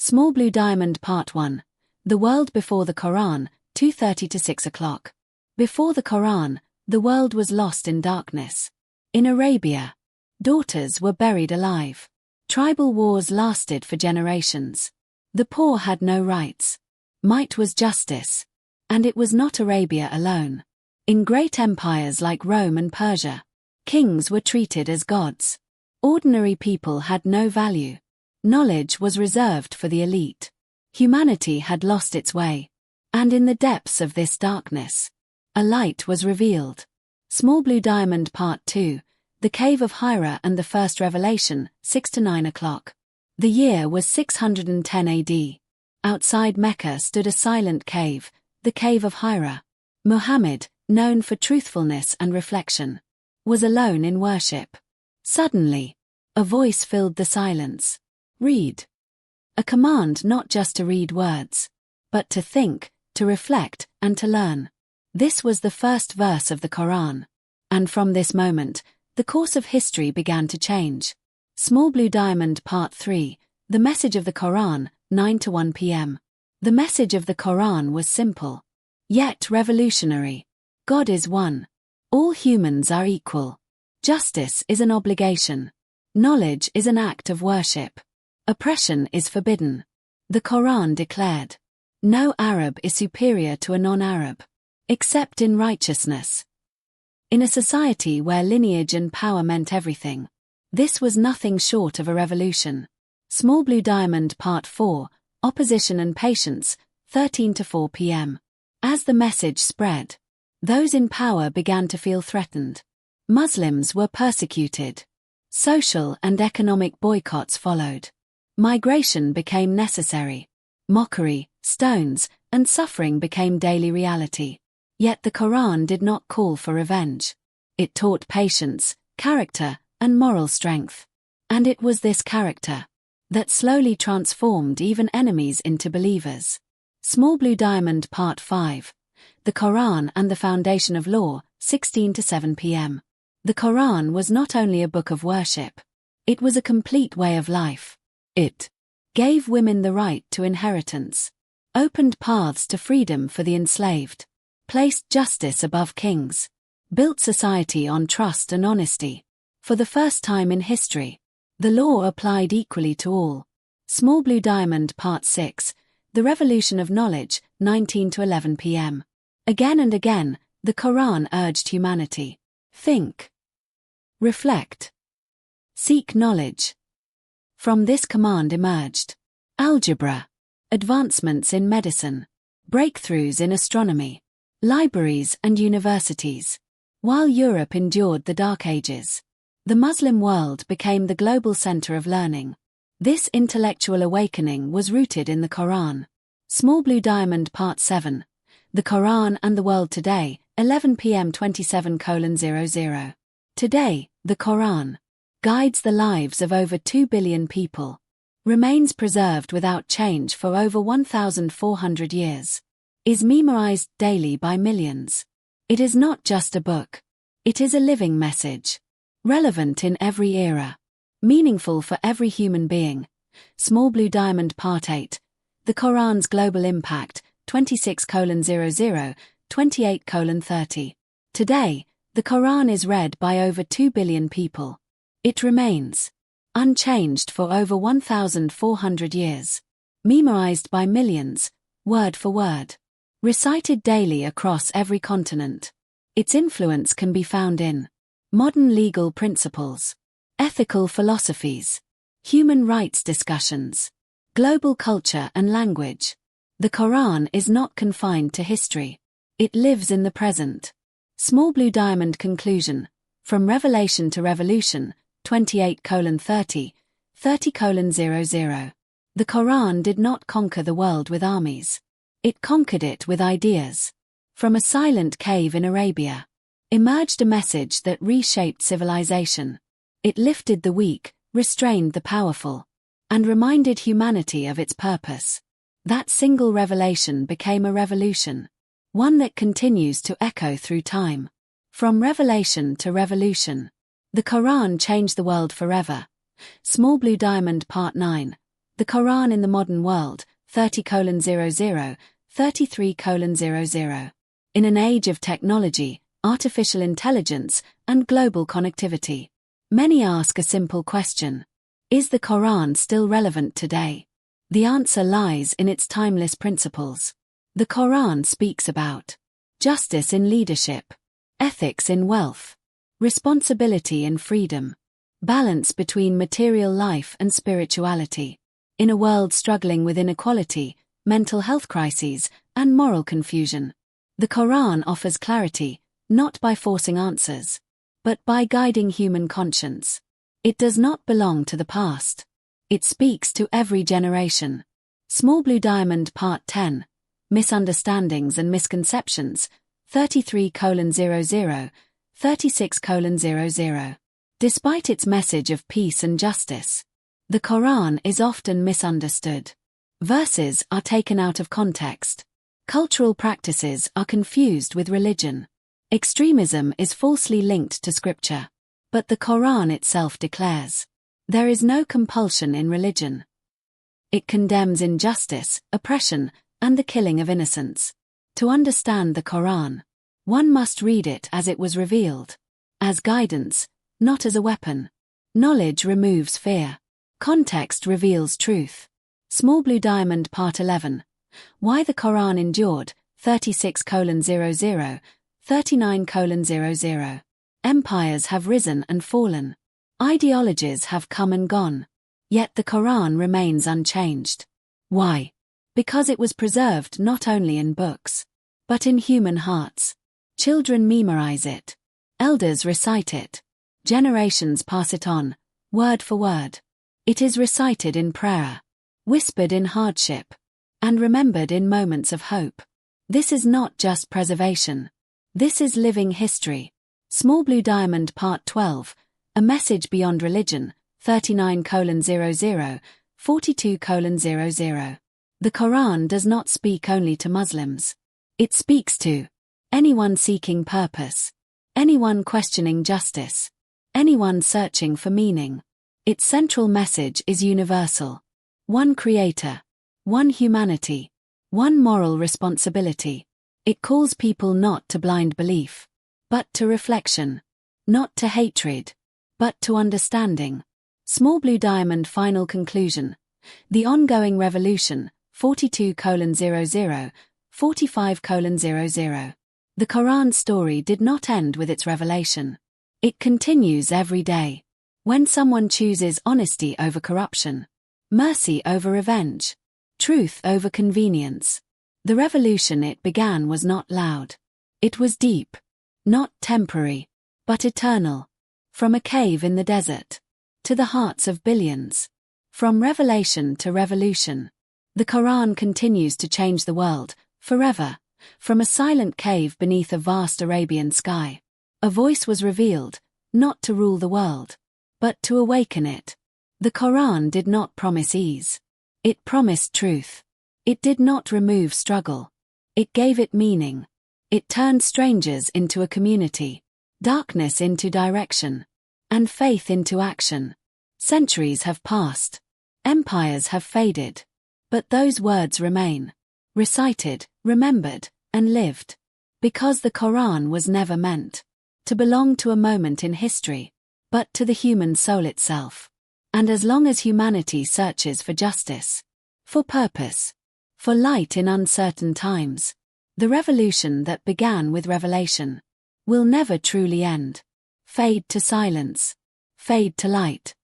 Small Blue Diamond Part 1. The World Before the Quran, 2:30 to 6 o'clock. Before the Quran, the world was lost in darkness. In Arabia, daughters were buried alive. Tribal wars lasted for generations. The poor had no rights. Might was justice. And it was not Arabia alone. In great empires like Rome and Persia, kings were treated as gods. Ordinary people had no value. Knowledge was reserved for the elite. Humanity had lost its way. And in the depths of this darkness, a light was revealed. Small Blue Diamond Part 2, The Cave of Hira and the First Revelation, 6 to 9 o'clock. The year was 610 AD. Outside Mecca stood a silent cave, the Cave of Hira. Muhammad, known for truthfulness and reflection, was alone in worship. Suddenly, a voice filled the silence. Read. A command not just to read words, but to think, to reflect, and to learn. This was the first verse of the Quran. And from this moment, the course of history began to change. Small Blue Diamond Part 3, The Message of the Quran, 9 to 1 p.m. The message of the Quran was simple, yet revolutionary. God is one. All humans are equal. Justice is an obligation. Knowledge is an act of worship. Oppression is forbidden. The Quran declared, no Arab is superior to a non-Arab, except in righteousness. In a society where lineage and power meant everything, this was nothing short of a revolution. Small Blue Diamond Part 4, Opposition and Patience, 13 to 4 p.m. As the message spread, those in power began to feel threatened. Muslims were persecuted. Social and economic boycotts followed. Migration became necessary. Mockery, stones, and suffering became daily reality. Yet the Quran did not call for revenge. It taught patience, character, and moral strength. And it was this character that slowly transformed even enemies into believers. Small Blue Diamond Part 5, The Quran and the Foundation of Law, 16 to 7 p.m. The Quran was not only a book of worship. It was a complete way of life. It gave women the right to inheritance, opened paths to freedom for the enslaved, placed justice above kings, built society on trust and honesty. For the first time in history, the law applied equally to all. Small Blue Diamond Part 6, The Revolution of Knowledge, 19 to 11 p.m. Again and again, the Quran urged humanity. Think. Reflect. Seek knowledge. From this command emerged algebra, advancements in medicine, breakthroughs in astronomy, libraries and universities. While Europe endured the Dark Ages, the Muslim world became the global center of learning. This intellectual awakening was rooted in the Quran. Small Blue Diamond Part 7, The Quran and the World Today, 11 p.m. 27:00. Today, the Quran guides the lives of over 2 billion people, remains preserved without change for over 1,400 years, is memorized daily by millions. It is not just a book. It is a living message, relevant in every era, meaningful for every human being. Small Blue Diamond Part 8, The Quran's Global Impact, 26:00, 28:30. Today, the Quran is read by over 2 billion people. It remains unchanged for over 1,400 years, memorized by millions, word for word, recited daily across every continent. Its influence can be found in modern legal principles, ethical philosophies, human rights discussions, global culture and language. The Quran is not confined to history. It lives in the present. Small Blue Diamond Conclusion, From Revelation to Revolution, 28:30, 30:00. The Quran did not conquer the world with armies. It conquered it with ideas. From a silent cave in Arabia emerged a message that reshaped civilization. It lifted the weak, restrained the powerful, and reminded humanity of its purpose. That single revelation became a revolution, one that continues to echo through time. From revelation to revolution, the Quran changed the world forever. Small Blue Diamond Part 9, The Quran in the Modern World, 30:00, 33:00. In an age of technology, artificial intelligence, and global connectivity, many ask a simple question. Is the Quran still relevant today? The answer lies in its timeless principles. The Quran speaks about justice in leadership, ethics in wealth, responsibility in freedom, balance between material life and spirituality. In a world struggling with inequality, mental health crises, and moral confusion, the Quran offers clarity, not by forcing answers, but by guiding human conscience. It does not belong to the past. It speaks to every generation. Small Blue Diamond Part 10, Misunderstandings and Misconceptions, 33:00, 36:00. Despite its message of peace and justice, the Quran is often misunderstood. Verses are taken out of context. Cultural practices are confused with religion. Extremism is falsely linked to scripture. But the Quran itself declares, there is no compulsion in religion. It condemns injustice, oppression, and the killing of innocents. To understand the Quran, one must read it as it was revealed, as guidance, not as a weapon. Knowledge removes fear. Context reveals truth. Small Blue Diamond Part 11. Why the Quran Endured, 36:00, 39:00. Empires have risen and fallen. Ideologies have come and gone. Yet the Quran remains unchanged. Why? Because it was preserved not only in books, but in human hearts. Children memorize it. Elders recite it. Generations pass it on, word for word. It is recited in prayer, whispered in hardship, and remembered in moments of hope. This is not just preservation. This is living history. Small Blue Diamond Part 12, A Message Beyond Religion, 39:00, 42:00. The Quran does not speak only to Muslims. It speaks to anyone seeking purpose, anyone questioning justice, anyone searching for meaning. Its central message is universal. One Creator, one humanity, one moral responsibility. It calls people not to blind belief, but to reflection. Not to hatred, but to understanding. Small Blue Diamond Final Conclusion. The ongoing revolution, 42:00, 45:00. The Quran story did not end with its revelation. It continues every day. When someone chooses honesty over corruption, mercy over revenge, truth over convenience, the revolution it began was not loud. It was deep. Not temporary, but eternal. From a cave in the desert to the hearts of billions. From revelation to revolution. The Quran continues to change the world, forever. From a silent cave beneath a vast Arabian sky, a voice was revealed, not to rule the world, but to awaken it. The Quran did not promise ease. It promised truth. It did not remove struggle. It gave it meaning. It turned strangers into a community, darkness into direction, and faith into action. Centuries have passed. Empires have faded. But those words remain. Recited, remembered, and lived. Because the Quran was never meant to belong to a moment in history, but to the human soul itself. And as long as humanity searches for justice, for purpose, for light in uncertain times, the revolution that began with revelation will never truly end. Fade to silence. Fade to light.